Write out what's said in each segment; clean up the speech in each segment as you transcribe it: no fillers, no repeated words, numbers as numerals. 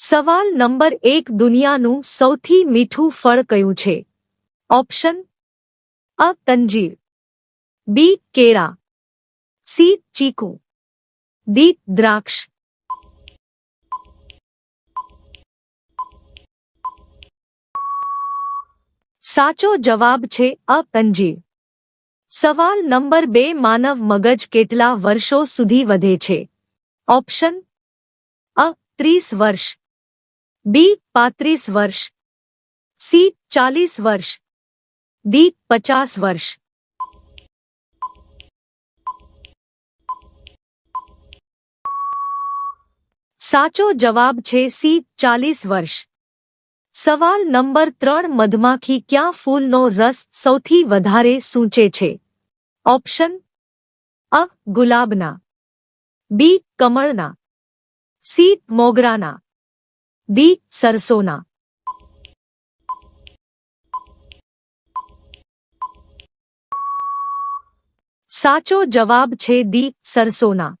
સવાલ નંબર 1 દુનિયાનું સૌથી મીઠું ફળ કયું છે? ઓપ્શન અ અંજીર, બી કેળા, સી ચીકુ, ડી દ્રાક્ષ. સાચો જવાબ છે અ અંજીર. સવાલ નંબર 2 માનવ મગજ કેટલા વર્ષો સુધી વધે છે? ઓપ્શન અ 30 વર્ષ, બી 35 વર્ષ, સી 40 વર્ષ, ડી 50 વર્ષ. સાચો જવાબ છે સી 40 વર્ષ. સવાલ નંબર 3 મધમાખી ક્યાં ફૂલનો રસ સૌથી વધારે સૂંચે છે? ઓપ્શન અ ગુલાબના, બી કમળના, સી મોગરાના, ડી સરસોના. સાચો જવાબ છે ડી સરસોના.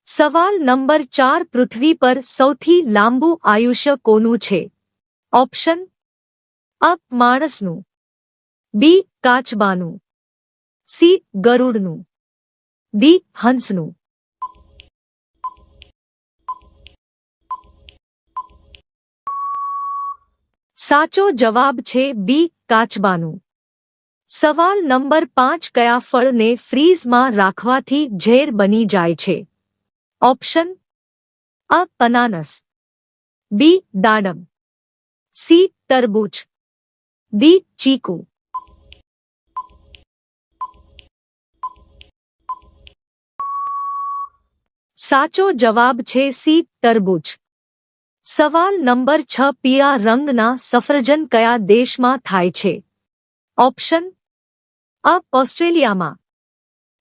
સવાલ નંબર 4 પૃથ્વી પર સૌથી લાંબુ આયુષ્ય કોનું છે? ઓપ્શન અ માણસનું, બી કાચબાનું, સી ગરુડનું, ડી હંસનું. સાચો જવાબ છે બી કાચબાનું. સવાલ નંબર 5 કયા ફળને ફ્રીઝમાં રાખવાથી ઝેર બની જાય છે? ઓપ્શન અ અનાનસ, બી દાડમ, સી તરબૂચ, ડી ચીકુ. સાચો જવાબ છે સી તરબૂચ. સવાલ નંબર 6 પીળા રંગના સફરજન કયા દેશમાં થાય છે? ઓપ્શન અ ઓસ્ટ્રેલિયામાં,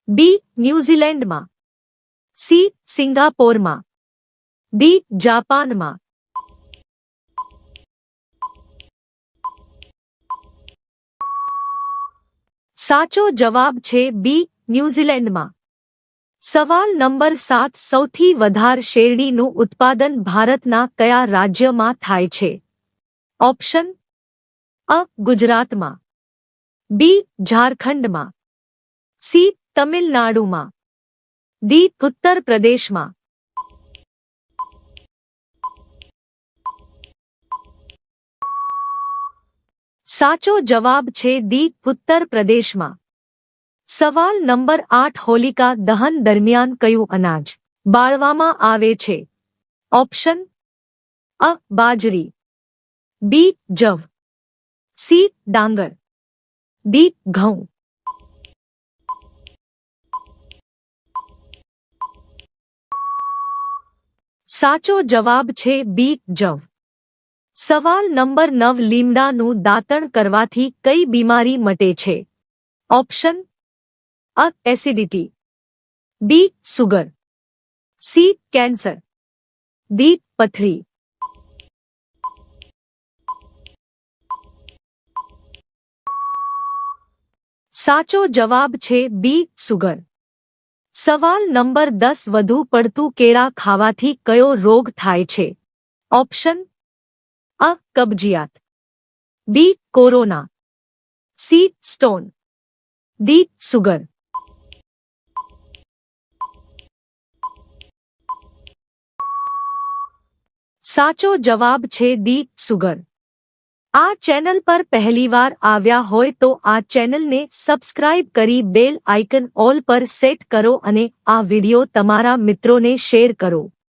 બી ન્યૂઝીલેન્ડમાં, સી સિંગાપોરમાં, ડી જાપાનમાં. સાચો જવાબ છે બી ન્યૂઝીલેન્ડમાં. સવાલ નંબર 7 સૌથી વધારે શેરડીનું ઉત્પાદન ભારતના કયા રાજ્યમાં થાય છે? ઓપ્શન અ ગુજરાતમાં, બી ઝારખંડમાં, સી તમિલનાડુમાં, ડી ઉત્તર પ્રદેશમાં. સાચો જવાબ છે ડી ઉત્તર પ્રદેશમાં. સવાલ નંબર 8 હોલિકા દહન દરમિયાન કયું અનાજ બાળવામાં આવે છે? ઓપ્શન અ બાજરી, બી જવ, સી ડાંગર, ડી ઘઉં. સાચો જવાબ છે બી જવ. સવાલ નંબર 9 લીમડાનું દાંતણ કરવાથી કઈ બીમારી મટે છે? ઓપ્શન અ એસિડિટી, બી સુગર, સી કેન્સર, ડી પથરી. સાચો જવાબ છે બી સુગર. સવાલ નંબર 10 વધુ પડતું કેળા ખાવાથી કયો રોગ થાય છે? ઓપ્શન અ કબજિયાત, B corona, C stone, D sugar. સાચો જવાબ છે ડી સુગર. આ ચેનલ પર પહેલીવાર આવ્યા હોય તો આ ચેનલને સબસ્ક્રાઇબ કરી બેલ આઇકન ઓલ પર સેટ કરો અને આ વિડિયો તમારા મિત્રોને શેર કરો.